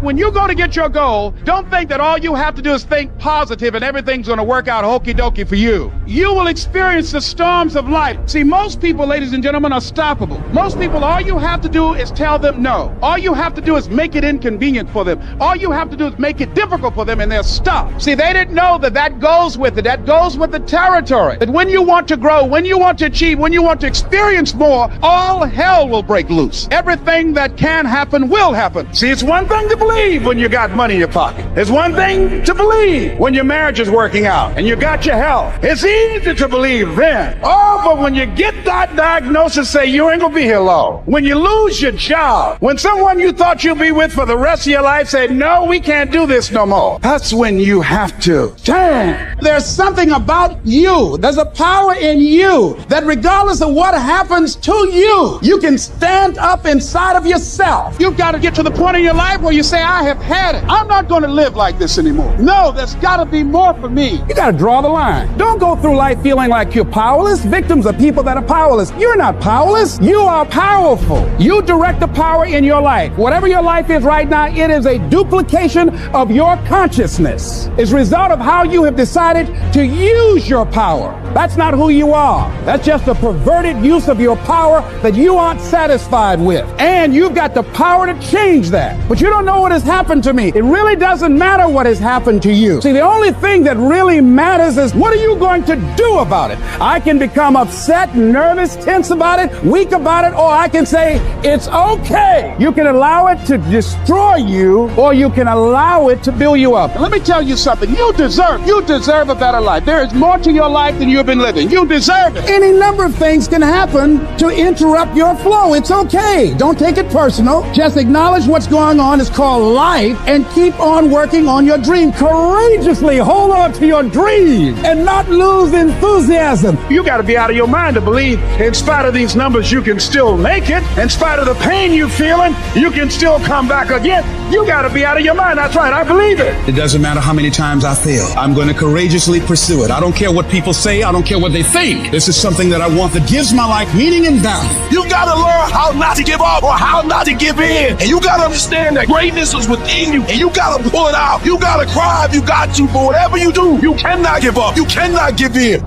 when you go to get your goal, don't think that all you have to do is think positive and everything's going to work out hokey dokey for you. You will experience the storms of life. See, most people, ladies and gentlemen, are stoppable. Most people, all you have to do is tell them no. All you have to do is make it inconvenient for them. All you have to do is make it difficult for them, and they'll stop. See, they didn't know that that goes with it. That goes with the territory. That when you want to grow, when you want to achieve, when you want to experience more, all hell will break loose. Everything that can happen will happen. See, it's one thing to believe when you got money in your pocket. It's one thing to believe when your marriage is working out and you got your health. It's easy to believe then. Oh, but when you get that diagnosis, say you ain't gonna be here long. When you lose your job, when someone you thought you'd be with for the rest of your life say, no, we can't do this no more. That's when you have to stand. There's something about you. There's a power in you that regardless of what happens to you, you can stand up inside of yourself. You've got to get to the point in your life where you say, I have had it. I'm not going to live like this anymore. No, there's got to be more for me. You got to draw the line. Don't go through life feeling like you're powerless. Victims are people that are powerless. You're not powerless. You are powerful. You direct the power in your life. Whatever your life is right now, it is a duplication of your consciousness. It's a result of how you have decided to use your power. That's not who you are. That's just a perverted use of your power that you aren't satisfied with. And you've got the power to change that. But you don't know what has happened to me. It really doesn't matter what has happened to you. See, the only thing that really matters is what are you going to do about it? I can become upset, nervous, tense about it, weak about it, or I can say, it's okay. You can allow it to destroy you, or you can allow it to build you up. And let me tell you something. You deserve a better life. There is more to your life than you've been living. You deserve it. Any number of things can happen to interrupt your flow. It's okay. Don't take it personal. Just acknowledge what's going on. It's called life, and keep on working on your dream. Courageously hold on to your dream and not lose enthusiasm. You got to be out of your mind to believe in spite of these numbers you can still make it. In spite of the pain you're feeling, you can still come back again. You got to be out of your mind. That's right. I believe it. It doesn't matter how many times I fail. I'm going to courageously pursue it. I don't care what people say. I don't care what they think. This is something that I want that gives my life meaning and value. You got to learn how not to give up or how not to give in. And you got to understand that greatness is within you. And you got to pull it out. You got to cry if you got to. But whatever you do, you cannot give up. You cannot give in.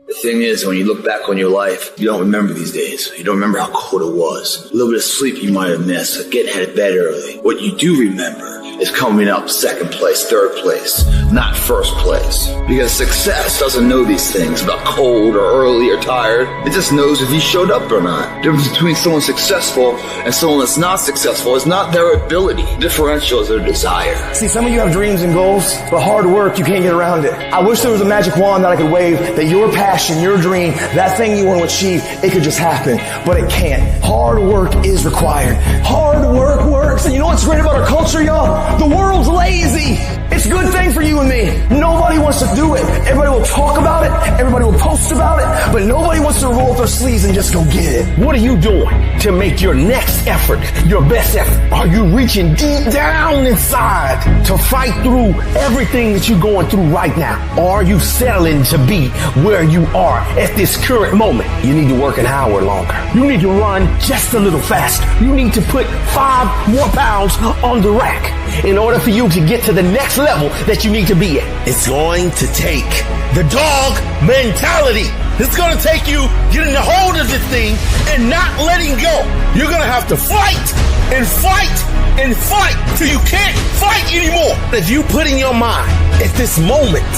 The thing is, when you look back on your life, you don't remember these days. You don't remember how cold it was. A little bit of sleep you might have missed, getting out of bed early. What you do remember is coming up second place, third place, not first place. Because success doesn't know these things about cold or early or tired. It just knows if you showed up or not. The difference between someone successful and someone that's not successful is not their ability. Differential is their desire. See, some of you have dreams and goals, but hard work, you can't get around it. I wish there was a magic wand that I could wave, that your passion, your dream, that thing you want to achieve, it could just happen, but it can't. Hard work is required. Hard work works. And you know what's great about our culture, y'all? The world's lazy. It's a good thing for you and me. Nobody wants to do it. Everybody will talk about it. Everybody will post about it, but nobody wants to roll up their sleeves and just go get it. What are you doing to make your next effort your best effort? Are you reaching deep down inside to fight through everything that you're going through right now? Or are you settling to be where you are at this current moment? You need to work an hour longer. You need to run just a little faster. You need to put 5 more pounds on the rack in order for you to get to the next level that you need to be at. It's going to take the dog mentality. It's going to take you getting a hold of this thing and not letting go. You're going to have to fight and fight and fight till you can't fight anymore. If you put in your mind at this moment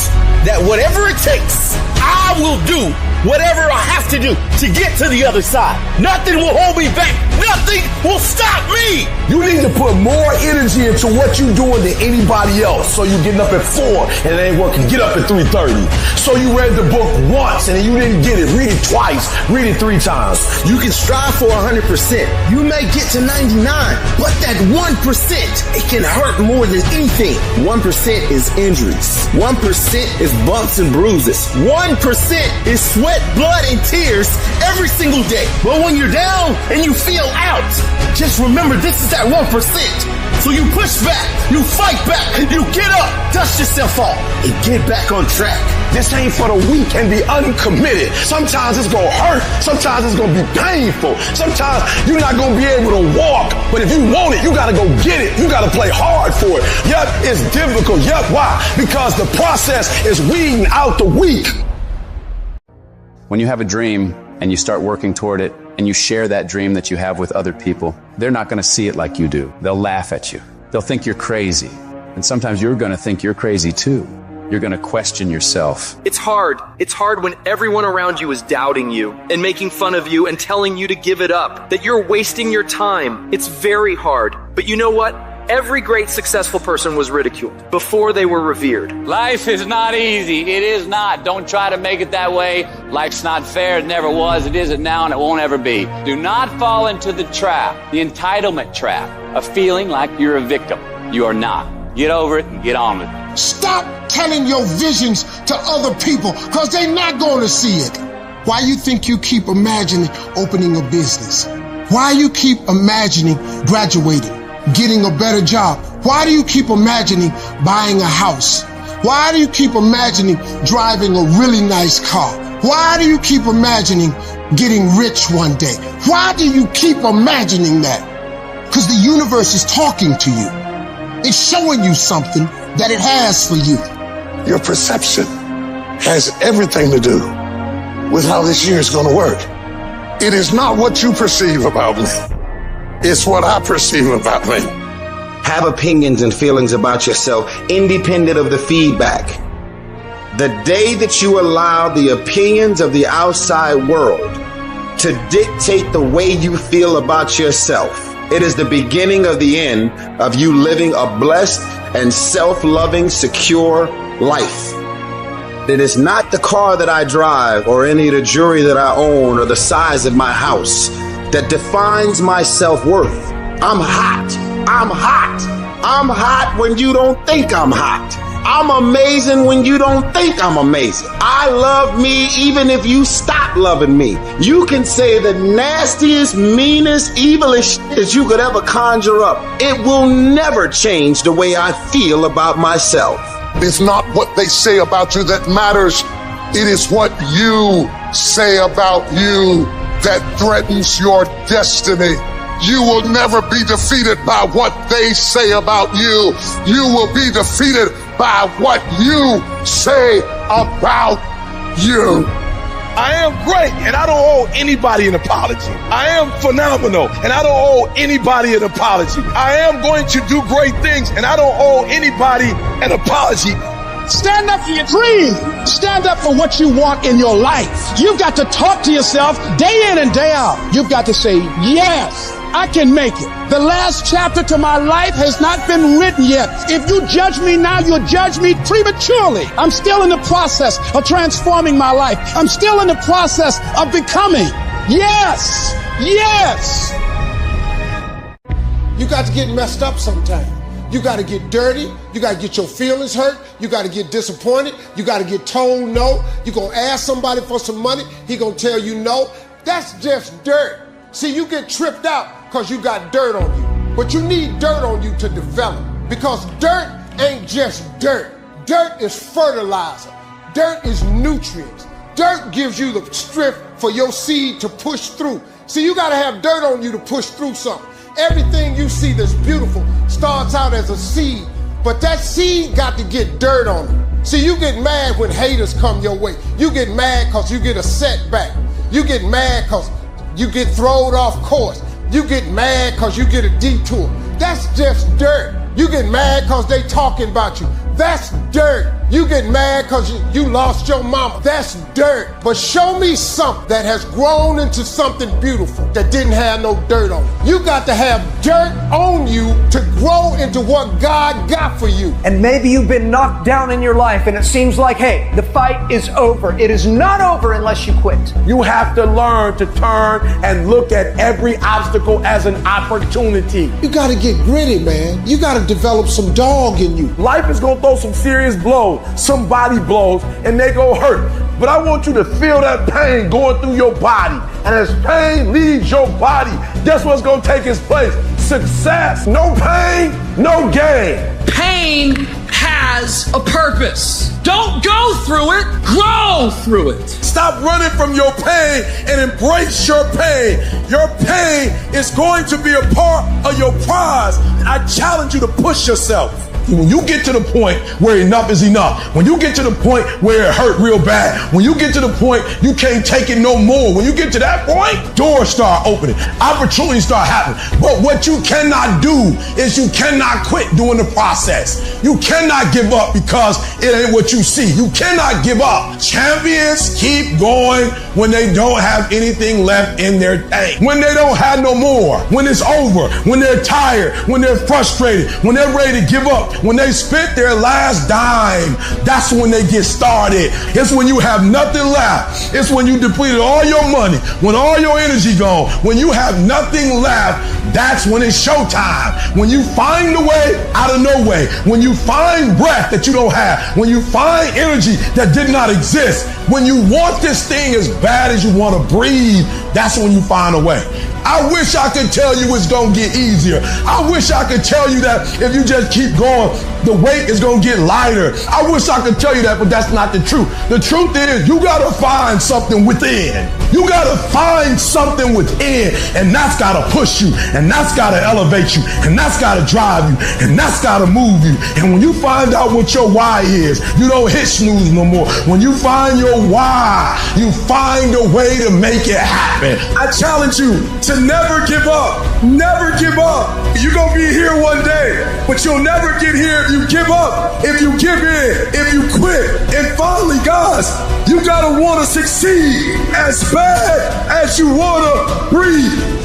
that whatever it takes, I will do whatever I have to do to get to the other side. Nothing will hold me back. Nothing will stop me. You need to put more energy into what you're doing than anybody else. So you getting up at 4 and it ain't working. Get up at 3:30. So you read the book once and then you didn't get it. Read it twice. Read it 3 times. You can strive for 100%. You may get to 99, but that 1%, it can hurt more than anything. 1% is injuries. 1% is bumps and bruises. 1% is sweat, blood, and tears every single day. But when you're down and you feel out, just remember this is that 1%. So you push back, you fight back, you get up, dust yourself off, and get back on track. This ain't for the weak and the uncommitted. Sometimes it's gonna hurt. Sometimes it's gonna be painful. Sometimes you're not gonna be able to walk. But if you want it, you gotta go get it. You gotta play hard for it. for it. Yep, it's difficult. Yep, why? Because the process is weeding out the weak. When you have a dream and you start working toward it and you share that dream that you have with other people, they're not going to see it like you do. They'll laugh at you. They'll think you're crazy. And sometimes you're going to think you're crazy too. You're going to question yourself. It's hard. It's hard when everyone around you is doubting you and making fun of you and telling you to give it up, that you're wasting your time. It's very hard. But you know what? Every great successful person was ridiculed before they were revered. Life is not easy. It is not. Don't try to make it that way. Life's not fair. It never was. It isn't now, and it won't ever be. Do not fall into the trap, the entitlement trap, of feeling like you're a victim. You are not. Get over it and get on with it. Stop telling your visions to other people, because they're not going to see it. Why you think you keep imagining opening a business? Why you keep imagining graduating, getting a better job? Why do you keep imagining buying a house? Why do you keep imagining driving a really nice car? Why do you keep imagining getting rich one day? Why do you keep imagining that? Because the universe is talking to you. It's showing you something that it has for you. Your perception has everything to do with how this year is going to work. It is not what you perceive about me. It's what I perceive about me. Have opinions and feelings about yourself independent of the feedback. The day that you allow the opinions of the outside world to dictate the way you feel about yourself, it is the beginning of the end of you living a blessed and self-loving, secure life. It is not the car that I drive or any of the jewelry that I own or the size of my house that defines my self-worth. I'm hot. I'm hot. I'm hot when you don't think I'm hot. I'm amazing when you don't think I'm amazing. I love me even if you stop loving me. You can say the nastiest, meanest, evilest shit that you could ever conjure up. It will never change the way I feel about myself. It's not what they say about you that matters. It is what you say about you that threatens your destiny. You will never be defeated by what they say about you. You will be defeated by what you say about you. I am great, and I don't owe anybody an apology. I am phenomenal, and I don't owe anybody an apology. I am going to do great things, and I don't owe anybody an apology. Stand up for your dream. Stand up for what you want in your life. You've got to talk to yourself day in and day out. You've got to say, yes, I can make it. The last chapter to my life has not been written yet. If you judge me now, you'll judge me prematurely. I'm still in the process of transforming my life. I'm still in the process of becoming. Yes, yes. You got to get messed up sometime. You got to get dirty. You got to get your feelings hurt. You got to get disappointed. You got to get told no. You're going to ask somebody for some money. He going to tell you no. That's just dirt. See, you get tripped out because you got dirt on you. But you need dirt on you to develop, because dirt ain't just dirt. Dirt is fertilizer. Dirt is nutrients. Dirt gives you the strength for your seed to push through. See, you got to have dirt on you to push through something. Everything you see that's beautiful starts out as a seed, but that seed got to get dirt on it. See, you get mad when haters come your way. You get mad because you get a setback. You get mad because you get thrown off course. You get mad because you get a detour. That's just dirt. You get mad because they talking about you. That's dirt. You get mad because you lost your mama. That's dirt. But show me something that has grown into something beautiful that didn't have no dirt on it. You got to have dirt on you to grow into what God got for you. And maybe you've been knocked down in your life and it seems like, hey, the fight is over. It is not over unless you quit. You have to learn to turn and look at every obstacle as an opportunity. You got to get gritty, man. You got to develop some dog in you. Life is going to throw some serious blows, some body blows, and they go hurt. But I want you to feel that pain going through your body. And as pain leaves your body, guess what's going to take its place? Success. No pain, no gain. Pain has has a purpose. Don't go through it, grow through it. Stop running from your pain and embrace your pain. Your pain is going to be a part of your prize. I challenge you to push yourself. When you get to the point where enough is enough, when you get to the point where it hurt real bad, when you get to the point you can't take it no more, when you get to that point, doors start opening, opportunities start happening. But what you cannot do is you cannot quit doing the process. You cannot give up because it ain't what you see. You cannot give up. Champions keep going when they don't have anything left in their tank, when they don't have no more, when it's over, when they're tired, when they're frustrated, when they're ready to give up. When they spent their last dime, that's when they get started. It's when you have nothing left. It's when you depleted all your money, when all your energy gone, when you have nothing left, that's when it's showtime. When you find the way out of no way, when you find breath that you don't have, when you find energy that did not exist, when you want this thing as bad as you want to breathe, that's when you find a way. I wish I could tell you it's going to get easier. I wish I could tell you that if you just keep going, the weight is going to get lighter. I wish I could tell you that, but that's not the truth. The truth is you got to find something within. You got to find something within, and that's got to push you, and that's got to elevate you, and that's got to drive you, and that's got to move you. And when you find out what your why is, you don't hit snooze no more. When you find your why, you find a way to make it happen. I challenge you to never give up. Never give up. You're going to be here one day, but you'll never get here if you give up, if you give in, if you quit. And finally, guys, you got to want to succeed as bad as you want to breathe.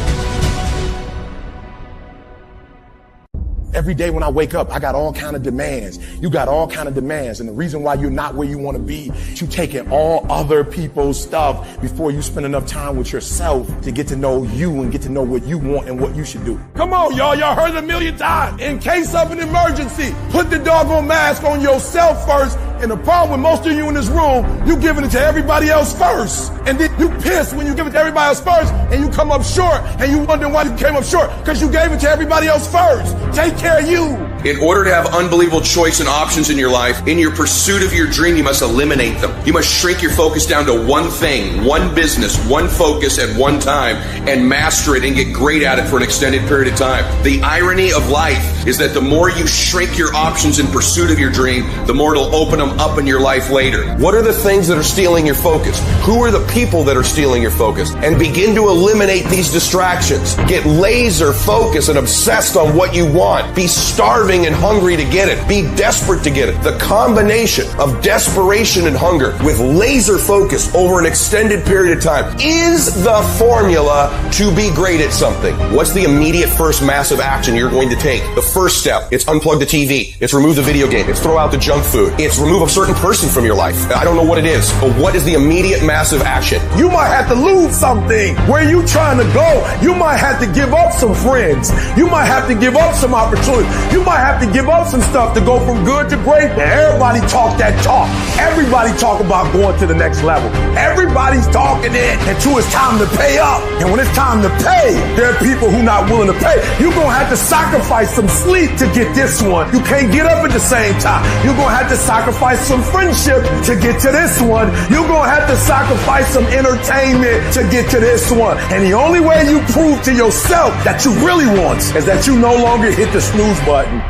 Every day when I wake up, I got all kind of demands. You got all kind of demands. And the reason why you're not where you want to be, you taking all other people's stuff before you spend enough time with yourself to get to know you and get to know what you want and what you should do. Come on, y'all. Y'all heard it a million times. In case of an emergency, put the doggone mask on yourself first. And the problem with most of you in this room, you giving it to everybody else first. And then you piss when you give it to everybody else first and you come up short and you wonder why you came up short because you gave it to everybody else first. Take care of you. In order to have unbelievable choice and options in your life, in your pursuit of your dream, you must eliminate them. You must shrink your focus down to one thing, one business, one focus at one time, and master it and get great at it for an extended period of time. The irony of life is that the more you shrink your options in pursuit of your dream, the more it'll open them up in your life later. What are the things that are stealing your focus? Who are the people that are stealing your focus? And begin to eliminate these distractions. Get laser focused and obsessed on what you want. Be starving and hungry to get it. Be desperate to get it. The combination of desperation and hunger with laser focus over an extended period of time is the formula to be great at something. What's the immediate first massive action you're going to take? The first step, it's unplug the TV. It's remove the video game. It's throw out the junk food. It's remove a certain person from your life. I don't know what it is, but what is the immediate massive action? You might have to lose something. Where you trying to go? You might have to give up some friends. You might have to give up some opportunities. You might have to give up some stuff to go from good to great. And everybody talk that talk. Everybody talk about going to the next level. Everybody's talking it until it's time to pay up. And when it's time to pay, there are people who not willing to pay. You're going to have to sacrifice some sleep to get this one. You can't get up at the same time. You're going to have to sacrifice some friendship to get to this one. You're going to have to sacrifice some entertainment to get to this one. And the only way you prove to yourself that you really want is that you no longer hit the snooze button.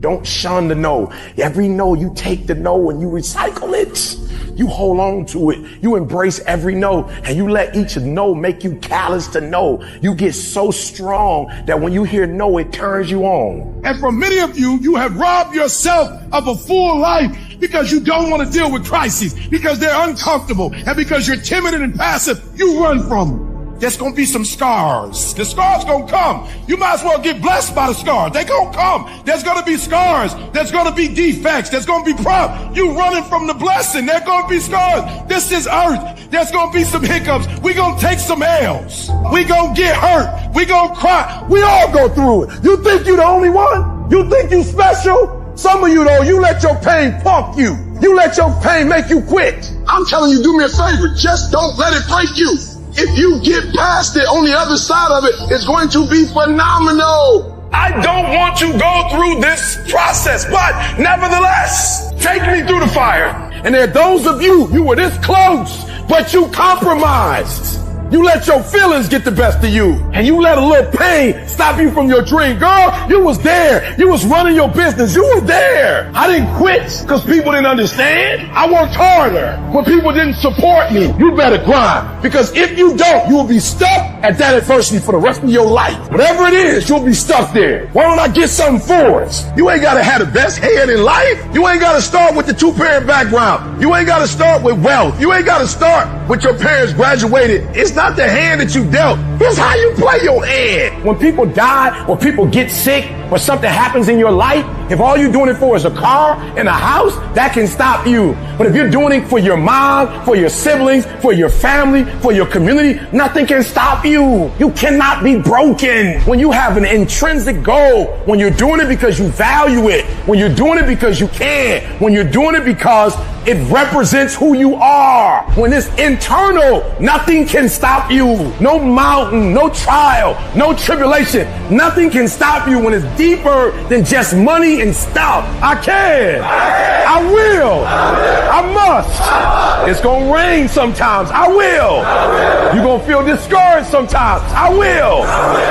Don't shun the no. Every no, you take the no and you recycle it. You hold on to it. You embrace every no and you let each no make you callous to no. You get so strong that when you hear no, it turns you on. And for many of you, you have robbed yourself of a full life because you don't want to deal with crises, because they're uncomfortable, and because you're timid and passive, you run from them. There's going to be some scars. The scars going to come. You might as well get blessed by the scars. They're going to come. There's going to be scars. There's going to be defects. There's going to be problems. You running from the blessing. There's going to be scars. This is earth. There's going to be some hiccups. We're going to take some L's. We're going to get hurt. We're going to cry. We all go through it. You think you're the only one? You think you special? Some of you, though, you let your pain punk you. You let your pain make you quit. I'm telling you, do me a favor. Just don't let it break you. If you get past it, on the other side of it, it's going to be phenomenal. I don't want to go through this process, but nevertheless, take me through the fire. And there are those of you were this close, but you compromised. You let your feelings get the best of you, and you let a little pain stop you from your dream. Girl, you was there. You was running your business. You were there. I didn't quit because people didn't understand. I worked harder when people didn't support me. You better grind, because if you don't, you will be stuck at that adversity for the rest of your life. Whatever it is, you'll be stuck there. Why don't I get something for us? You ain't got to have the best head in life. You ain't got to start with the two-parent background. You ain't got to start with wealth. You ain't got to start with your parents graduated. It's not the hand that you dealt. It's how you play your hand. When people die, or people get sick, or something happens in your life, if all you're doing it for is a car and a house, that can stop you. But if you're doing it for your mom, for your siblings, for your family, for your community, nothing can stop you. You cannot be broken. When you have an intrinsic goal, when you're doing it because you value it, when you're doing it because you can, when you're doing it because it represents who you are. When it's internal, nothing can stop you. No mountain, no trial, no tribulation. Nothing can stop you when it's deeper than just money and stuff. I can. I will. I must. It's going to rain sometimes. I will. You're going to feel discouraged sometimes. I will.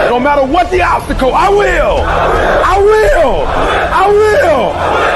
No matter what the obstacle, I will. I will. I will.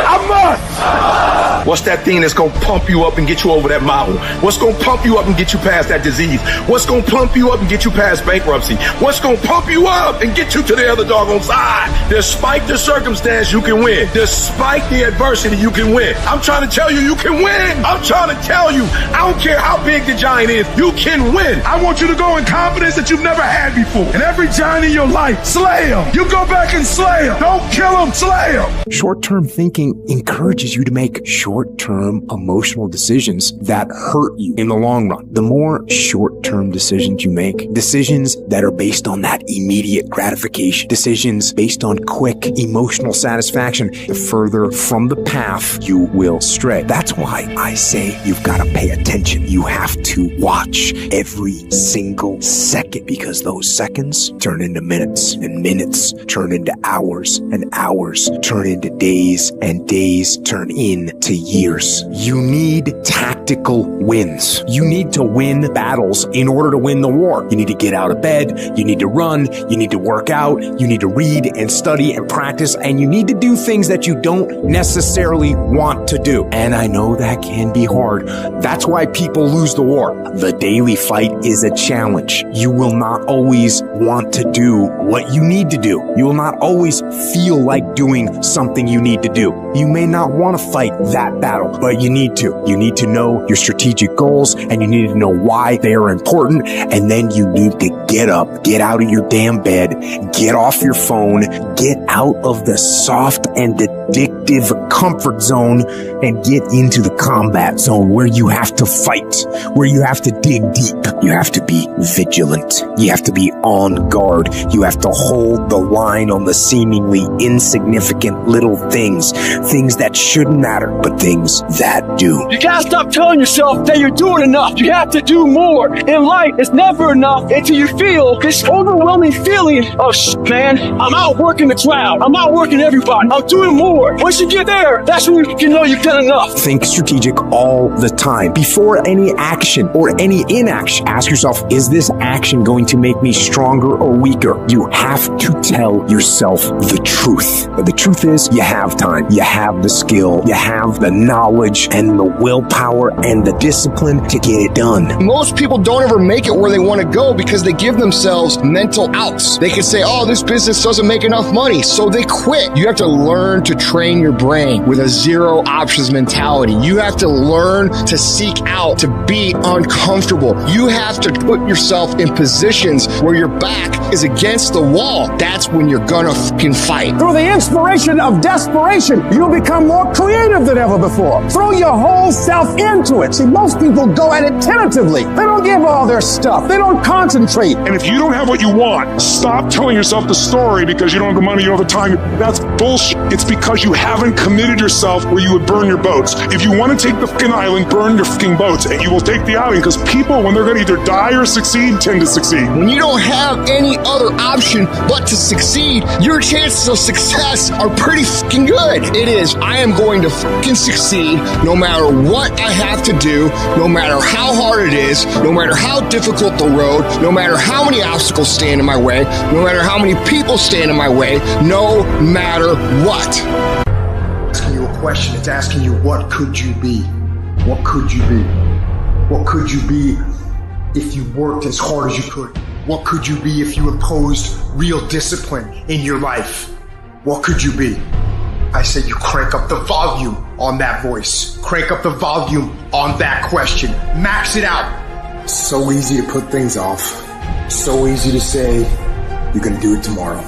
I must. What's that thing that's going to pump you up and get you over that mountain? What's going to pump you up and get you past that disease? What's going to pump you up and get you past bankruptcy? What's going to pump you up and get you to the other doggone side? Despite the circumstance, you can win. Despite the adversity, you can win. I'm trying to tell you, you can win. I'm trying to tell you, I don't care how big the giant is, you can win. I want you to go in confidence that you've never had before. And every giant in your life, slay him. You go back and slay him. Don't kill him, slay him. Short-term thinking encourages you to make short-term emotional decisions that hurt you in the long run. The more short-term decisions you make, decisions that are based on that immediate gratification, decisions based on quick emotional satisfaction, the further from the path you will stray. That's why I say you've got to pay attention. You have to watch every single second, because those seconds turn into minutes, and minutes turn into hours, and hours turn into days, and days turn into years. You need tactical wins. You need to win battles in order to win the war. You need to get out of bed. You need to run. You need to work out. You need to read and study and practice. And you need to do things that you don't necessarily want to do. And I know that can be hard. That's why people lose the war. The daily fight is a challenge. You will not always want to do what you need to do. You will not always feel like doing something you need to do. You may not want to fight that battle, but you need to. You need to know your strategic goals, and you need to know why they are important. And then you need to get up, get out of your damn bed, get off your phone, get out of the soft and addictive comfort zone, and get into the combat zone where you have to fight, where you have to dig deep. You have to be vigilant. You have to be on guard. You have to hold the line on the seemingly insignificant little things that shouldn't matter, but things that do. You gotta stop telling yourself that you're doing enough. You have to do more. In life, it's never enough until you feel this overwhelming feeling of, man, I'm outworking the crowd. I'm outworking everybody. I'm doing more. Once you get there, that's when you know you've done enough. Think strategic all the time. Before any action or any inaction, ask yourself, is this action going to make me stronger or weaker? You have to tell yourself the truth. But the truth is, you have time. You have the skill. You have the knowledge and the willpower and the discipline to get it done. Most people don't ever make it where they want to go because they give themselves mental outs. They can say, oh, this business doesn't make enough money, so they quit. You have to learn to train your brain with a zero options mentality. You have to learn to seek out, to be uncomfortable. You have to put yourself in positions where your back is against the wall. That's when you're gonna fucking fight. Through the inspiration of desperation, you'll become more creative than ever before. Throw your whole self into it. See, most people go at it tentatively. They don't give all their stuff. They don't concentrate. And if you don't have what you want, stop telling yourself the story because you don't have the money, you don't have the time. That's bullshit. It's because you haven't committed yourself where you would burn your boats. If you want to take the fucking island, burn your fucking boats, and you will take the island, because people, when they're going to either die or succeed, tend to succeed. When you don't have any other option but to succeed, your chances of success are pretty fucking good. It is, I am going to fucking succeed no matter what I have to do, no matter how hard it is, no matter how difficult the road, no matter how many obstacles stand in my way, no matter how many people stand in my way, no matter what. Asking you a question, it's asking you, what could you be? What could you be? What could you be if you worked as hard as you could? What could you be if you imposed real discipline in your life? What could you be? I said you crank up the volume on that voice. Crank up the volume on that question. Max it out. It's so easy to put things off. So easy to say, you're gonna do it tomorrow.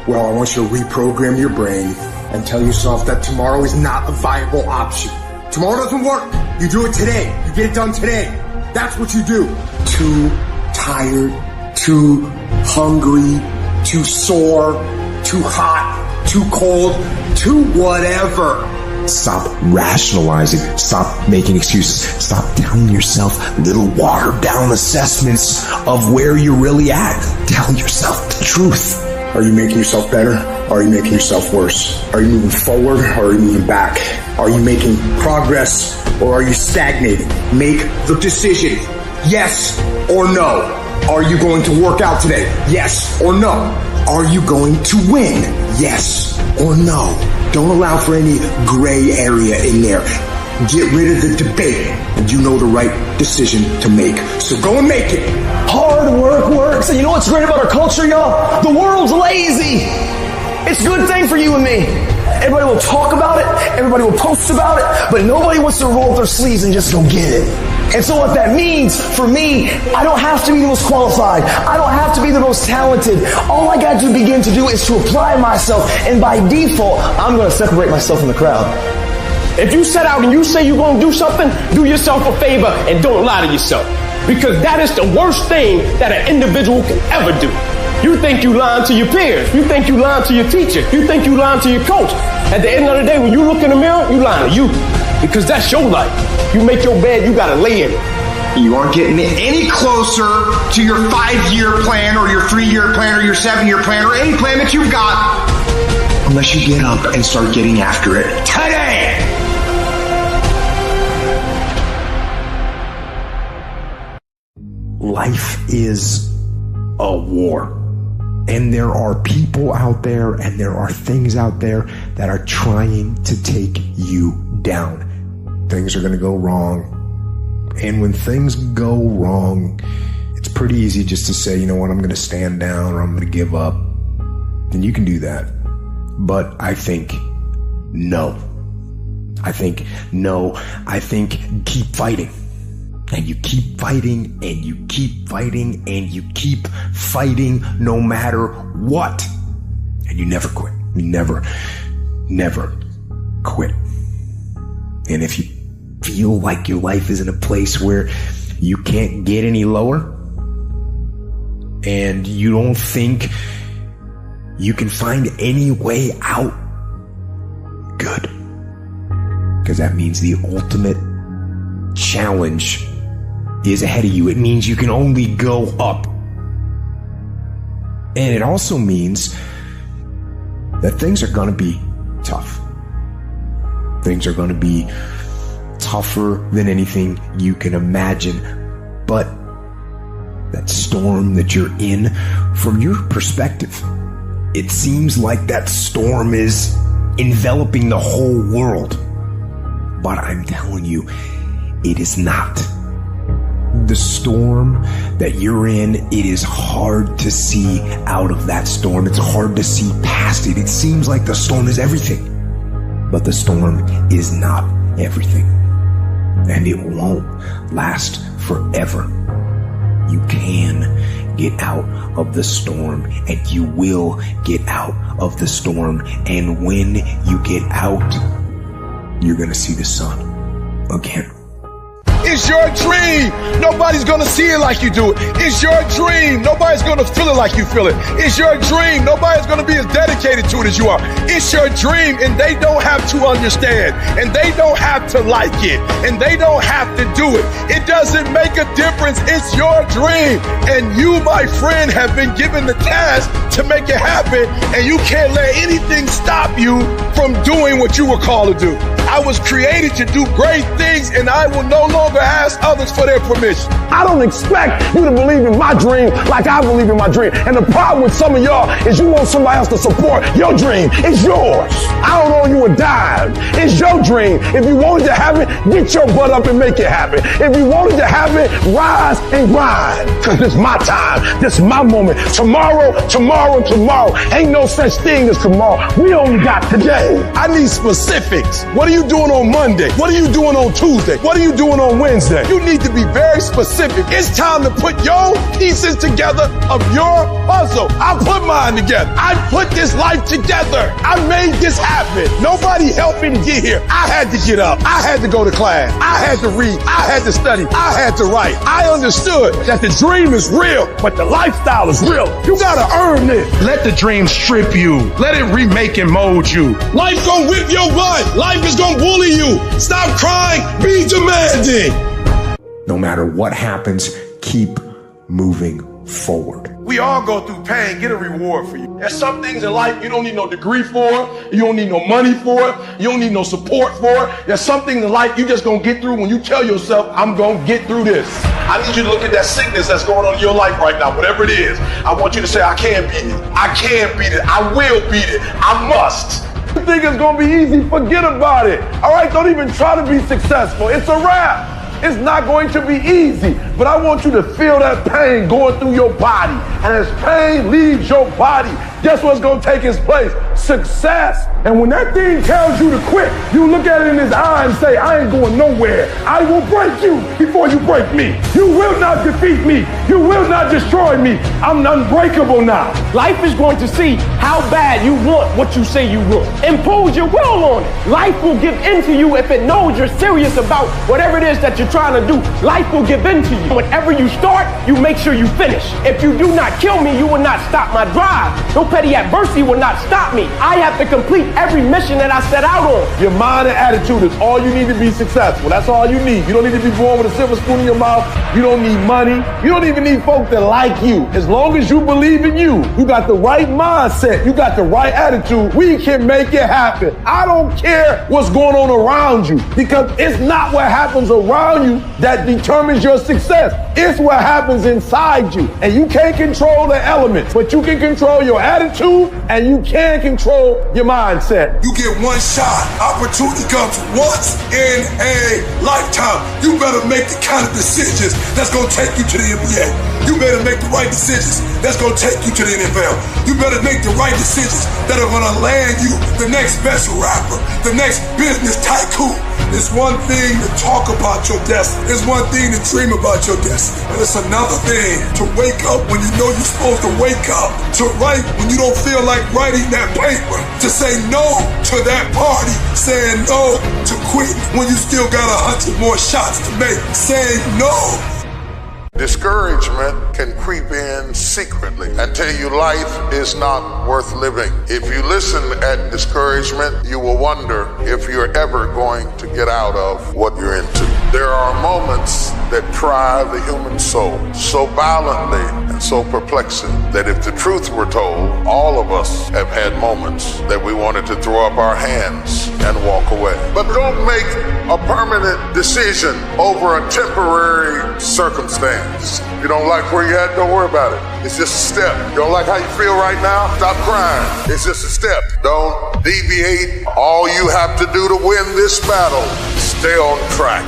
Well, I want you to reprogram your brain and tell yourself that tomorrow is not a viable option. Tomorrow doesn't work. You do it today. You get it done today. That's what you do. Too tired, too hungry, too sore, too hot, too cold, too whatever. Stop rationalizing. Stop making excuses. Stop telling yourself little watered down assessments of where you're really at. Tell yourself the truth. Are you making yourself better? Or are you making yourself worse? Are you moving forward or are you moving back? Are you making progress or are you stagnating? Make the decision. Yes or no. Are you going to work out today? Yes or no. Are you going to win? Yes or no. Don't allow for any gray area in there. Get rid of the debate and you know the right decision to make. So go and make it. Hard work works. And you know what's great about our culture, y'all? The world's lazy. It's a good thing for you and me. Everybody will talk about it. Everybody will post about it. But nobody wants to roll up their sleeves and just go get it. And so what that means for me, I don't have to be the most qualified. I don't have to be the most talented. All I got to begin to do is to apply myself. And by default, I'm going to separate myself from the crowd. If you set out and you say you're going to do something, do yourself a favor and don't lie to yourself. Because that is the worst thing that an individual can ever do. You think you lying to your peers. You think you lying to your teacher. You think you lying to your coach. At the end of the day, when you look in the mirror, you lying to you. Because that's your life. You make your bed, you got to lay in it. You aren't getting any closer to your 5-year plan or your 3-year plan or your 7-year plan or any plan that you've got unless you get up and start getting after it today. Life is a war. And there are people out there and there are things out there that are trying to take you down. Things are going to go wrong. And when things go wrong, it's pretty easy just to say, you know what, I'm going to stand down or I'm going to give up. And you can do that. But I think no. I think keep fighting. And you keep fighting, and you keep fighting, and you keep fighting no matter what. And you never quit. You never quit. And if you feel like your life is in a place where you can't get any lower, and you don't think you can find any way out, good. Because that means the ultimate challenge is ahead of you. It means you can only go up. And it also means that things are going to be tough. Things are going to be tougher than anything you can imagine. But that storm that you're in, from your perspective, it seems like that storm is enveloping the whole world. But I'm telling you, it is not. The storm that you're in, it is hard to see out of that storm. It's hard to see past it. It seems like the storm is everything. But the storm is not everything. And it won't last forever. You can get out of the storm, and you will get out of the storm. And when you get out, you're going to see the sun again. It's your dream. Nobody's gonna see it like you do it. It's your dream. Nobody's gonna feel it like you feel it. It's your dream. Nobody's gonna be as dedicated to it as you are. It's your dream, and they don't have to understand, and they don't have to like it, and they don't have to do it. It doesn't make a difference. It's your dream, and you, my friend, have been given the task to make it happen, and you can't let anything stop you from doing what you were called to do. I was created to do great things, and I will no longer ask others for their permission. I don't expect you to believe in my dream like I believe in my dream. And the problem with some of y'all is you want somebody else to support your dream. It's yours. I don't owe you a dime. It's your dream. If you wanted to have it, get your butt up and make it happen. If you wanted to have it, rise and grind. Because this is my time. This is my moment. Tomorrow. Ain't no such thing as tomorrow. We only got today. I need specifics. What are you doing on Monday? What are you doing on Tuesday? What are you doing on Wednesday? You need to be very specific. It's time to put your pieces together of your puzzle. I put mine together. I put this life together. I made this happen. Nobody helped me to get here. I had to get up. I had to go to class. I had to read. I had to study. I had to write. I understood that the dream is real, but the lifestyle is real. You gotta earn this. Let the dream strip you. Let it remake and mold you. Life gonna whip your butt. Life is gonna bully you. Stop crying. Be demanding. No matter what happens, keep moving forward. We all go through pain. Get a reward for you. There's some things in life you don't need no degree for. You don't need no money for it. You don't need no support for it. There's some things in life you just gonna get through when you tell yourself, I'm gonna get through this. I need you to look at that sickness that's going on in your life right now, whatever it is. I want you to say, I can beat it. I can beat it. I will beat it. I must. You think it's gonna be easy? Forget about it. All right, don't even try to be successful. It's a wrap. It's not going to be easy, but I want you to feel that pain going through your body. And as pain leaves your body, guess what's going to take its place? Success. And when that thing tells you to quit, you look at it in his eye and say, I ain't going nowhere. I will break you before you break me. You will not defeat me. You will not destroy me. I'm unbreakable now. Life is going to see how bad you want what you say you want. Impose your will on it. Life will give in to you if it knows you're serious about whatever it is that you're trying to do. Life will give in to you. Whenever you start, you make sure you finish. If you do not kill me, you will not stop my drive. No petty adversity will not stop me. I have to complete every mission that I set out on. Your mind and attitude is all you need to be successful. That's all you need. You don't need to be born with a silver spoon in your mouth. You don't need money. You don't even need folks that like you. As long as you believe in you, you got the right mindset, you got the right attitude, we can make it happen. I don't care what's going on around you, because it's not what happens around you that determines your success. It's what happens inside you. And you can't control the elements, but you can control your attitude and you can control your mindset. You get one shot. Opportunity comes once in a lifetime. You better make the kind of decisions that's going to take you to the NBA. You better make the right decisions that's going to take you to the NFL. You better make the right decisions that are going to land you the next best rapper, the next business tycoon. It's one thing to talk about your destiny. It's one thing to dream about your destiny. But it's another thing to wake up when you know you're supposed to wake up. To write when you don't feel like writing that paper. To say no to that party. Saying no to quit when you still got 100 more shots to make. Saying no. Discouragement can creep in secretly and tell you life is not worth living. If you listen at discouragement, you will wonder if you're ever going to get out of what you're into. There are moments that try the human soul so violently and so perplexing that if the truth were told, all of us have had moments that we wanted to throw up our hands and walk away. But don't make a permanent decision over a temporary circumstance. If you don't like where you're at, don't worry about it. It's just a step. You don't like how you feel right now? Stop crying. It's just a step. Don't deviate. All you have to do to win this battle is stay on track.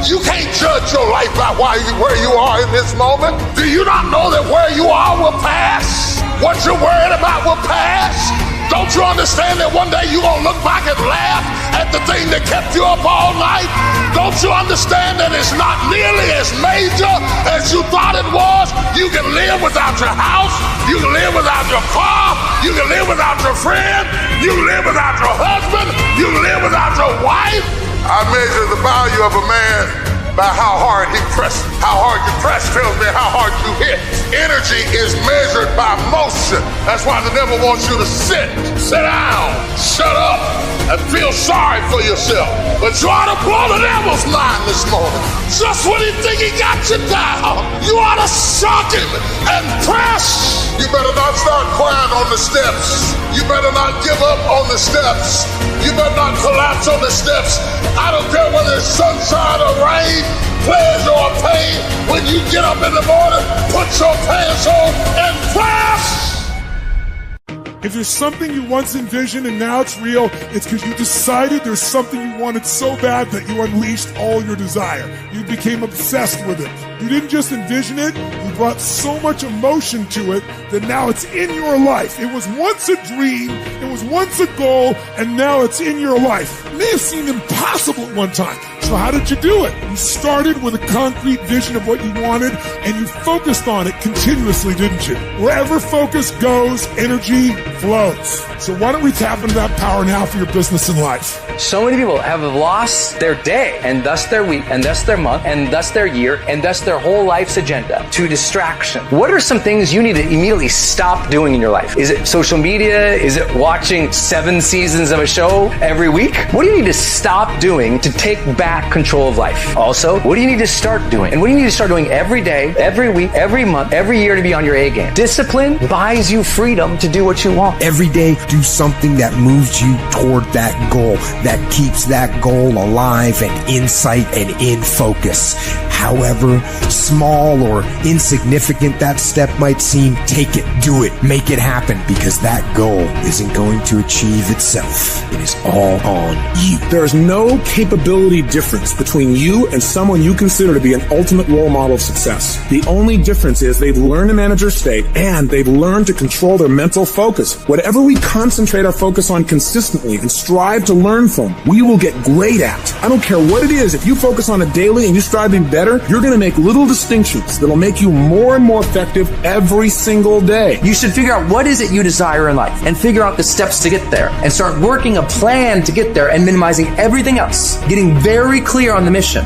You can't judge your life by where you are in this moment. Do you not know that where you are will pass? What you're worried about will pass? Don't you understand that one day you're going to look back and laugh at the thing that kept you up all night? Don't Don't you understand that it's not nearly as major as you thought it was? You can live without your house. You can live without your car. You can live without your friend. You can live without your husband. You can live without your wife. I measure the value of a man by how hard he presses. How hard you press tells me how hard you hit. Energy is measured by motion. That's why the devil wants you to sit down, shut up, and feel sorry for yourself. But you ought to blow the devil's mind this morning. Just when he think he got you down, you ought to shock him and press. You better not start crying on the steps. You better not give up on the steps. You better not collapse on the steps. I don't care whether it's sunshine or rain, pleasure or pain. When you get up in the morning, put your pants on and press. If there's something you once envisioned and now it's real, it's because you decided there's something you wanted so bad that you unleashed all your desire. You became obsessed with it. You didn't just envision it, you brought so much emotion to it that now it's in your life. It was once a dream, it was once a goal, and now it's in your life. It may have seemed impossible at one time. So how did you do it? You started with a concrete vision of what you wanted, and you focused on it continuously, didn't you? Wherever focus goes, energy flows. So why don't we tap into that power now for your business and life? So many people have lost their day, and thus their week, and thus their month, and thus their year, and thus their whole life's agenda to distraction. What are some things you need to immediately stop doing in your life? Is it social media? Is it watching 7 seasons of a show every week? What do you need to stop doing to take back control of life? Also, what do you need to start doing? And what do you need to start doing every day, every week, every month, every year to be on your A game? Discipline buys you freedom to do what you want. Every day, do something that moves you toward that goal, that keeps that goal alive and in sight and in focus. However small or insignificant that step might seem, take it, do it, make it happen, because that goal isn't going to achieve itself. It is all on you. There's no capability difference between you and someone you consider to be an ultimate role model of success. The only difference is they've learned to manage their state and they've learned to control their mental focus. Whatever we concentrate our focus on consistently and strive to learn from, we will get great at. I don't care what it is. If you focus on it daily and you strive to be better, you're going to make little distinctions that'll make you more and more effective every single day. You should figure out what is it you desire in life and figure out the steps to get there and start working a plan to get there and minimizing everything else. Getting very clear on the mission,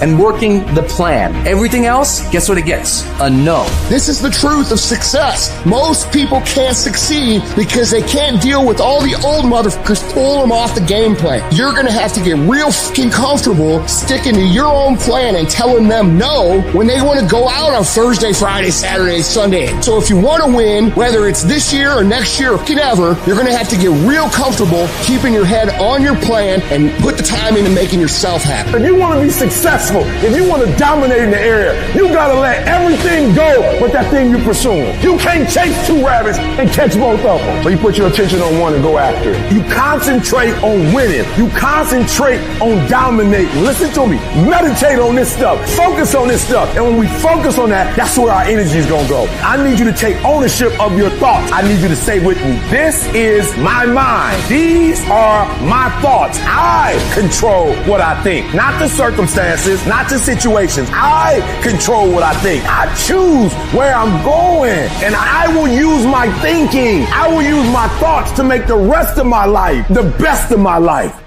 and working the plan. Everything else, guess what it gets? A no. This is the truth of success. Most people can't succeed because they can't deal with all the old motherfuckers pull them off the game plan. You're going to have to get real fucking comfortable sticking to your own plan and telling them no when they want to go out on Thursday, Friday, Saturday, Sunday. So if you want to win, whether it's this year or next year or whatever, you're going to have to get real comfortable keeping your head on your plan and put the time into making yourself happy. If you want to be successful, if you want to dominate in the area, you got to let everything go with that thing you're pursuing. You can't chase 2 rabbits and catch both of them. So you put your attention on one and go after it. You concentrate on winning. You concentrate on dominating. Listen to me. Meditate on this stuff. Focus on this stuff. And when we focus on that, that's where our energy is going to go. I need you to take ownership of your thoughts. I need you to say with me, this is my mind. These are my thoughts. I control what I think. Not the circumstances, not the situations. I control what I think. I choose where I'm going. And I will use my thinking. I will use my thoughts to make the rest of my life the best of my life.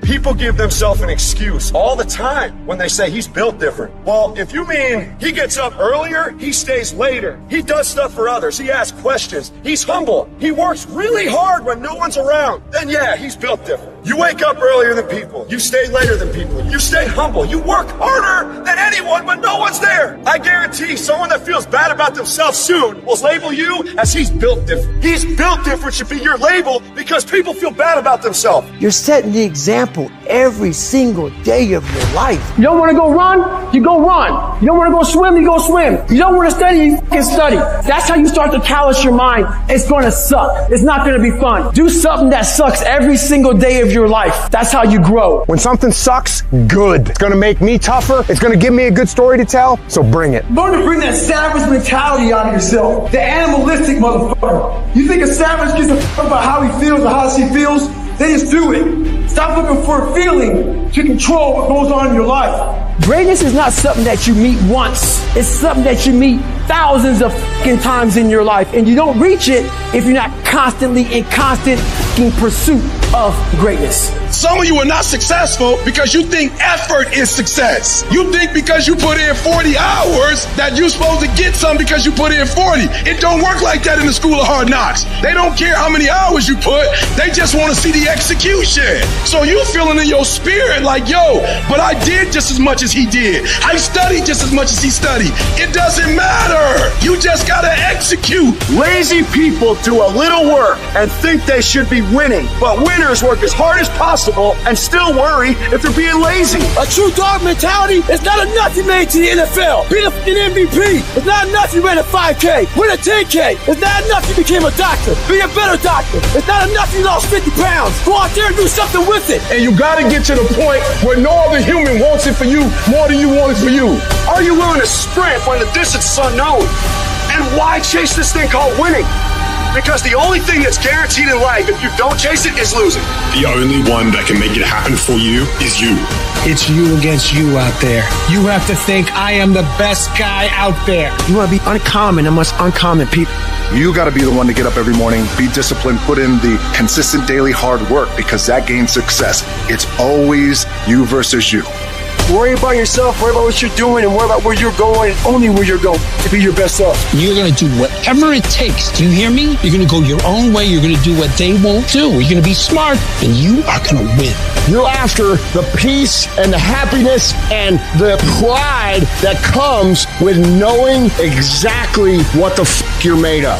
People give themselves an excuse all the time when they say he's built different. Well, if you mean he gets up earlier, he stays later, he does stuff for others, he asks questions, he's humble, he works really hard when no one's around, then yeah, he's built different. You wake up earlier than people, you stay later than people, you stay humble, you work harder than anyone when no one's there. I guarantee someone that feels bad about themselves soon will label you as he's built different. He's built different should be your label because people feel bad about themselves. You're setting the example every single day of your life. You don't want to go run? You go run. You don't want to go swim? You go swim. You don't want to study? You can study. That's how you start to callous your mind. It's going to suck. It's not going to be fun. Do something that sucks every single day of your life. That's how you grow. When something sucks, good. It's going to make me tougher. It's going to give me a good story to tell. So bring it. Learn to bring that savage mentality out of yourself. The animalistic motherfucker. You think a savage gives a fuck about how he feels or how she feels? They just do it. Stop looking for a feeling to control what goes on in your life. Greatness is not something that you meet once. It's something that you meet thousands of fucking times in your life. And you don't reach it if you're not constantly in constant fucking pursuit of greatness. Some of you are not successful because you think effort is success. You think because you put in 40 hours that you're supposed to get some because you put in 40. It don't work like that in the school of hard knocks. They don't care how many hours you put. They just want to see the execution. So you feeling in your spirit like, yo, but I did just as much as he did. I studied just as much as he studied. It doesn't matter. You just got to execute. Lazy people do a little work and think they should be winning, but winners work as hard as possible and still worry if they're being lazy. A true dog mentality is not enough you made to the NFL. Be an MVP. It's not enough you ran a 5K. Win a 10K. It's not enough you became a doctor. Be a better doctor. It's not enough you lost 50 pounds. Go out there and do something with it. And you got to get to the point where no other human wants it for you more than you want it for you. Are you willing to sprint when the distance is unknown? And why chase this thing called winning? Because the only thing that's guaranteed in life, if you don't chase it, is losing. The only one that can make it happen for you is you. It's you against you out there. You have to think, I am the best guy out there. You want to be uncommon amongst uncommon people. You got to be the one to get up every morning, be disciplined, put in the consistent daily hard work, because that gains success. It's always you versus you. Worry about yourself, worry about what you're doing, and worry about where you're going, and only where you're going to be your best self. You're going to do whatever it takes. Do you hear me? You're going to go your own way. You're going to do what they won't do. You're going to be smart, and you are going to win. You're after the peace and the happiness and the pride that comes with knowing exactly what the f*** you're made of.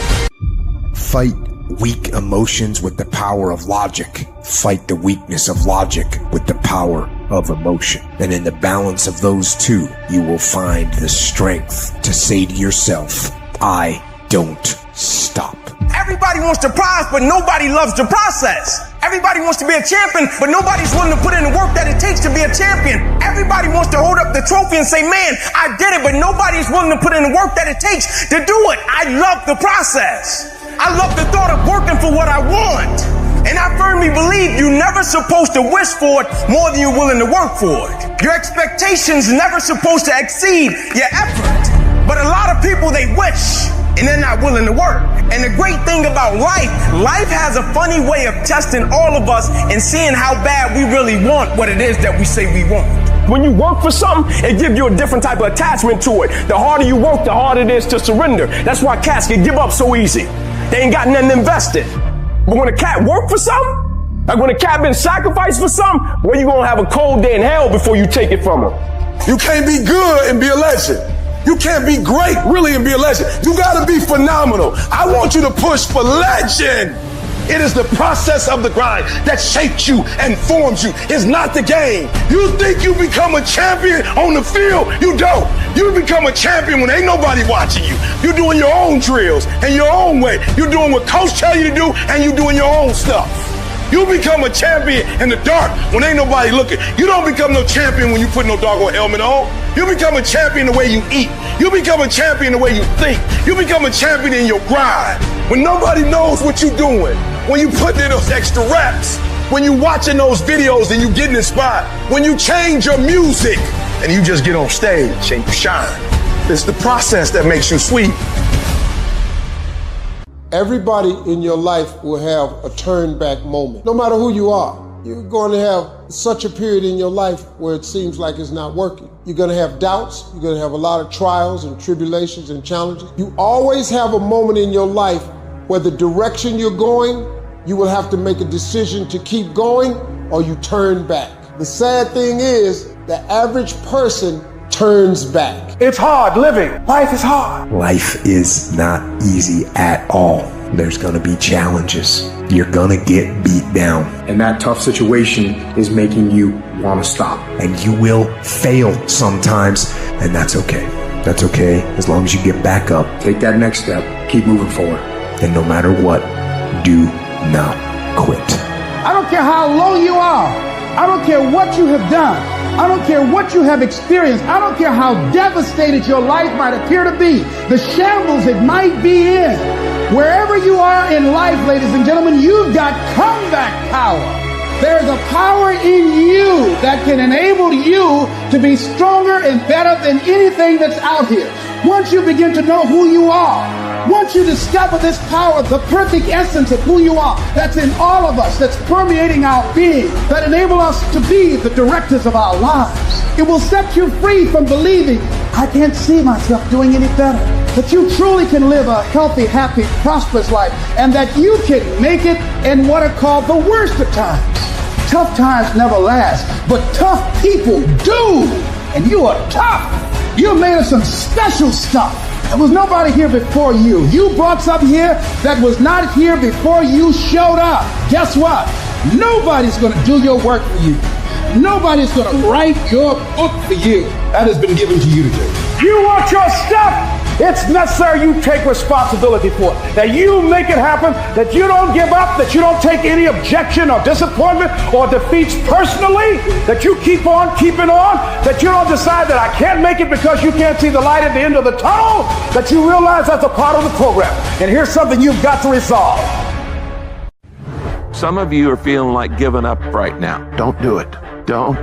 Fight weak emotions with the power of logic. Fight the weakness of logic with the power of emotion. And in the balance of those two, you will find the strength to say to yourself, I don't stop. Everybody wants the prize, but nobody loves the process. Everybody wants to be a champion, but nobody's willing to put in the work that it takes to be a champion. Everybody wants to hold up the trophy and say, man, I did it, but nobody's willing to put in the work that it takes to do it. I love the process. I love the thought of working for what I want. And I firmly believe you're never supposed to wish for it more than you're willing to work for it. Your expectations never supposed to exceed your effort. But a lot of people, they wish and they're not willing to work. And the great thing about life has a funny way of testing all of us and seeing how bad we really want what it is that we say we want. When you work for something, it gives you a different type of attachment to it. The harder you work, the harder it is to surrender. That's why cats can give up so easy. They ain't got nothing invested. But when a cat work for something, like when a cat been sacrificed for something, well, you gonna have a cold day in hell before you take it from him. You can't be good and be a legend. You can't be great, really, and be a legend. You gotta be phenomenal. I want you to push for legend. It is the process of the grind that shapes you and forms you. It's not the game. You think you become a champion on the field? You don't. You become a champion when ain't nobody watching you. You're doing your own drills and your own way. You're doing what coach tell you to do, and you're doing your own stuff. You become a champion in the dark when ain't nobody looking. You don't become no champion when you put no doggone helmet on. You become a champion the way you eat. You become a champion the way you think. You become a champion in your grind. When nobody knows what you're doing. When you put in those extra reps. When you watching those videos and you getting inspired. When you change your music and you just get on stage and you shine. It's the process that makes you sweet. Everybody in your life will have a turn back moment. No matter who you are, you're going to have such a period in your life where it seems like it's not working. You're going to have doubts. You're going to have a lot of trials and tribulations and challenges. You always have a moment in your life where the direction you're going, you will have to make a decision to keep going or you turn back. The sad thing is, the average person turns back. It's hard living. Life is hard. Life is not easy at all. There's going to be challenges. You're going to get beat down. And that tough situation is making you want to stop. And you will fail sometimes. And that's okay. That's okay as long as you get back up. Take that next step. Keep moving forward. And no matter what, do not quit. I don't care how low you are. I don't care what you have done. I don't care what you have experienced. I don't care how devastated your life might appear to be. The shambles it might be in. Wherever you are in life, ladies and gentlemen, you've got comeback power. There's a power in you that can enable you to be stronger and better than anything that's out here. Once you begin to know who you are, once you discover this power, the perfect essence of who you are, that's in all of us, that's permeating our being, that enable us to be the directors of our lives, it will set you free from believing, I can't see myself doing any better. That you truly can live a healthy, happy, prosperous life, and that you can make it in what are called the worst of times. Tough times never last, but tough people do. And you are tough. You're made of some special stuff. There was nobody here before you. You brought something here that was not here before you showed up. Guess what? Nobody's going to do your work for you. Nobody's going to write your book for you. That has been given to you to do. You want your stuff? It's necessary you take responsibility for it. That you make it happen, that you don't give up, that you don't take any objection or disappointment or defeats personally, that you keep on keeping on, that you don't decide that I can't make it because you can't see the light at the end of the tunnel, that you realize that's a part of the program. And here's something you've got to resolve. Some of you are feeling like giving up right now. Don't do it. Don't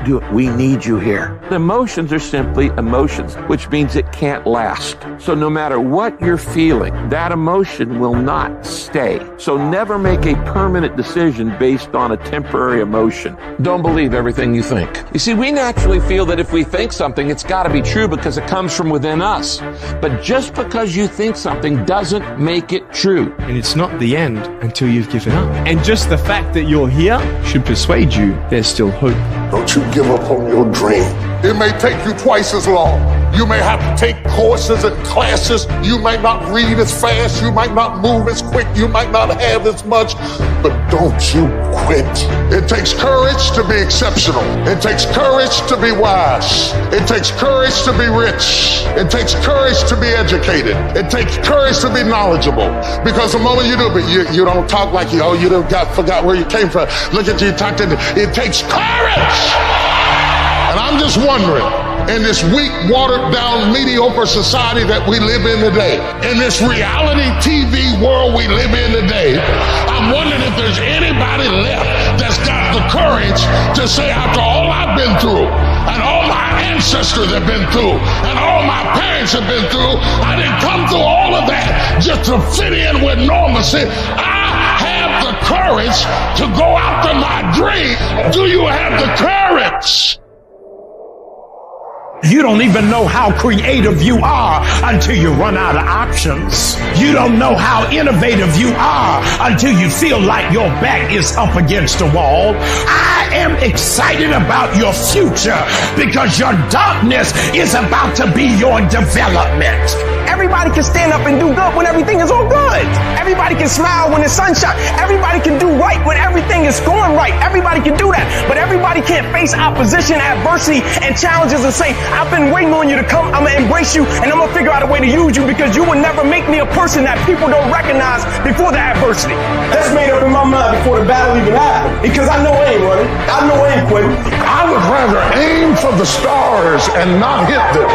do it. We need you here. Emotions are simply emotions, which means it can't last. So no matter what you're feeling, that emotion will not stay. So never make a permanent decision based on a temporary emotion. Don't believe everything you think. You see, we naturally feel that if we think something, it's got to be true because it comes from within us. But just because you think something doesn't make it true. And it's not the end until you've given up. And just the fact that you're here should persuade you there's still hope. Don't you give up on your dream. It may take you twice as long. You may have to take courses and classes. You might not read as fast. You might not move as quick. You might not have as much. But don't you quit. It takes courage to be exceptional. It takes courage to be wise. It takes courage to be rich. It takes courage to be educated. It takes courage to be knowledgeable. Because the moment you do, but you don't talk like you forgot where you came from. Look at you talking. It takes courage. And I'm just wondering, in this weak, watered-down, mediocre society that we live in today, in this reality TV world we live in today, I'm wondering if there's anybody left that's got the courage to say, after all I've been through, and all my ancestors have been through, and all my parents have been through, I didn't come through all of that just to fit in with normalcy. I have the courage to go after my dream. Do you have the courage? You don't even know how creative you are until you run out of options. You don't know how innovative you are until you feel like your back is up against the wall. I am excited about your future because your darkness is about to be your development. Everybody can stand up and do good when everything is all good. Everybody can smile when the sun shines. Everybody can do right when everything is going right. Everybody can do that. But everybody can't face opposition, adversity, and challenges and say, I've been waiting on you to come. I'm going to embrace you and I'm going to figure out a way to use you because you will never make me a person that people don't recognize before the adversity. That's made up in my mind before the battle even happened. Because I know I ain't running. I know I ain't quitting. I would rather aim for the stars and not hit them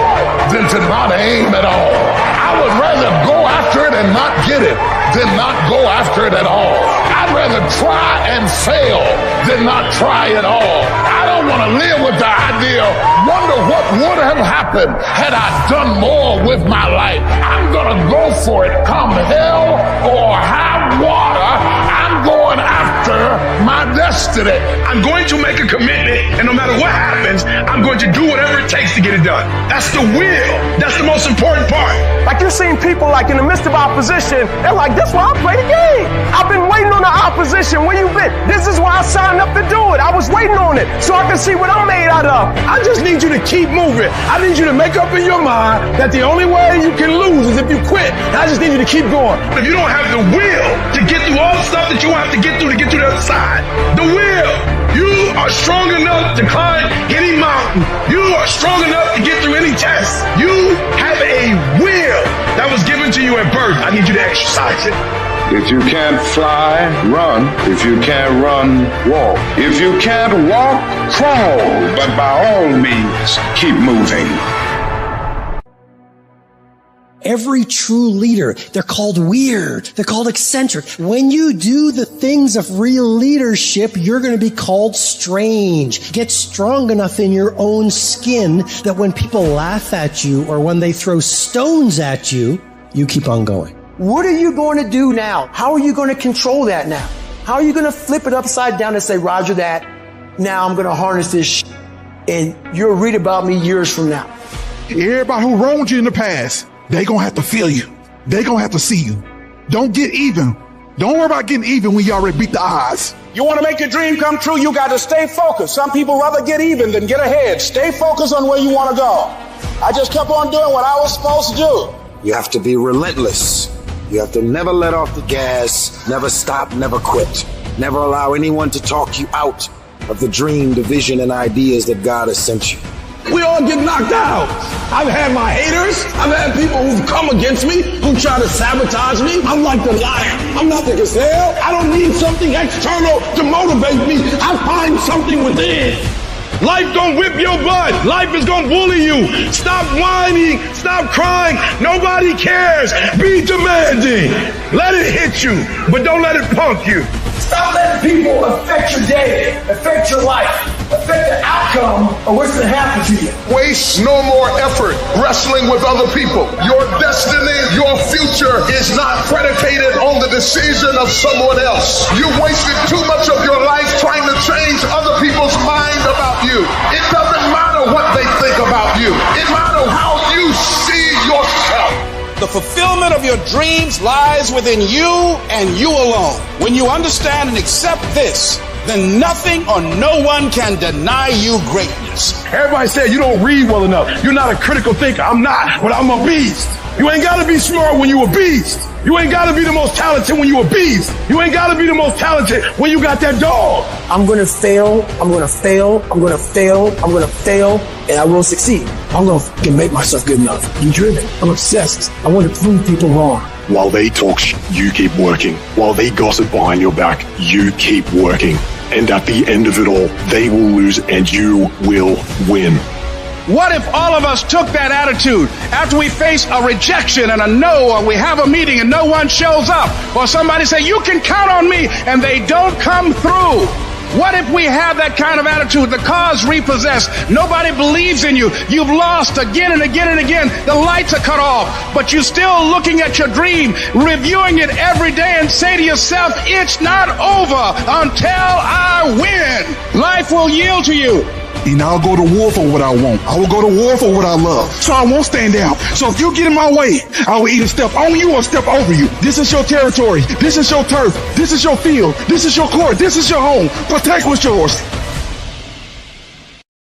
than to not aim at all. I would rather go after it and not get it than not go after it at all. I'd rather try and fail than not try at all. I don't want to live with the idea, wonder what would have happened had I done more with my life. I'm going to go for it, come hell or high water. I'm going after my destiny. I'm going to make a commitment, and no matter what happens, I'm going to do whatever it takes to get it done. That's the will. That's the most important part. Like you're seeing people like in the midst of opposition, they're like, that's why I play the game. I've been waiting on the opposition. Where you been? This is why I signed up to do it. I was waiting on it so I can see what I'm made out of. I just need you to keep moving. I need you to make up in your mind that the only way you can lose is if you quit. I just need you to keep going. If you don't have the will to get through all the stuff that you have to get through to get to the other side, the will, you are strong enough to climb any mountain. You are strong enough to get through any test. You have a will that was given to you at birth. I need you to exercise it. If you can't fly, run. If you can't run, walk. If you can't walk, crawl. But by all means, keep moving. every true leader, they're called weird. They're called eccentric. When you do the things of real leadership, you're going to be called strange. Get strong enough in your own skin that when people laugh at you or when they throw stones at you, you keep on going. What are you going to do now? How are you going to control that now? How are you going to flip it upside down and say, Roger that, now I'm going to harness this and you'll read about me years from now? Everybody who wronged you in the past, they gonna have to feel you. They gonna have to see you. Don't get even. Don't worry about getting even when you already beat the odds. You want to make your dream come true, you got to stay focused. Some people rather get even than get ahead. Stay focused on where you want to go. I just kept on doing what I was supposed to do. You have to be relentless. You have to never let off the gas, never stop, never quit. Never allow anyone to talk you out of the dream, the vision, and ideas that God has sent you. We all get knocked out. I've had my haters. I've had people who've come against me, who try to sabotage me. I'm like the lion. I'm not the gazelle. I don't need something external to motivate me. I find something within. Life don't whip your butt. Life is gonna bully you. Stop whining. Stop crying. Nobody cares. Be demanding. Let it hit you, but don't let it punk you. Stop letting people affect your day, affect your life, affect the outcome of what's going to happen to you. Waste no more effort wrestling with other people. Your destiny, your future is not predicated on the decision of someone else. You wasted too much of your life trying to change other people's mind about you. It doesn't matter what they think about you. It matters how you see yourself. The fulfillment of your dreams lies within you and you alone. When you understand and accept this, then nothing or no one can deny you greatness. Everybody said you don't read well enough. You're not a critical thinker. I'm not, but I'm a beast. You ain't got to be smart when you a beast. You ain't got to be the most talented when you a beast. You ain't got to be the most talented when you got that dog. I'm going to fail. I'm going to fail. I'm going to fail. I'm going to fail. And I will succeed. I'm going to make myself good enough. I'm driven. I'm obsessed. I want to prove people wrong. While they talk you keep working. While they gossip behind your back, you keep working. And at the end of it all, they will lose and you will win. What if all of us took that attitude after we face a rejection and a no, or we have a meeting and no one shows up, or somebody say, you can count on me, and they don't come through? What if we have that kind of attitude? The car's repossessed. Nobody believes in you. You've lost again and again and again. The lights are cut off, but you're still looking at your dream, reviewing it every day, and say to yourself, it's not over until I win. Life will yield to you. And I'll go to war for what I want. I will go to war for what I love. So I won't stand down. So if you get in my way, I will either step on you or step over you. This is your territory. This is your turf. This is your field. This is your court. This is your home. Protect what's yours.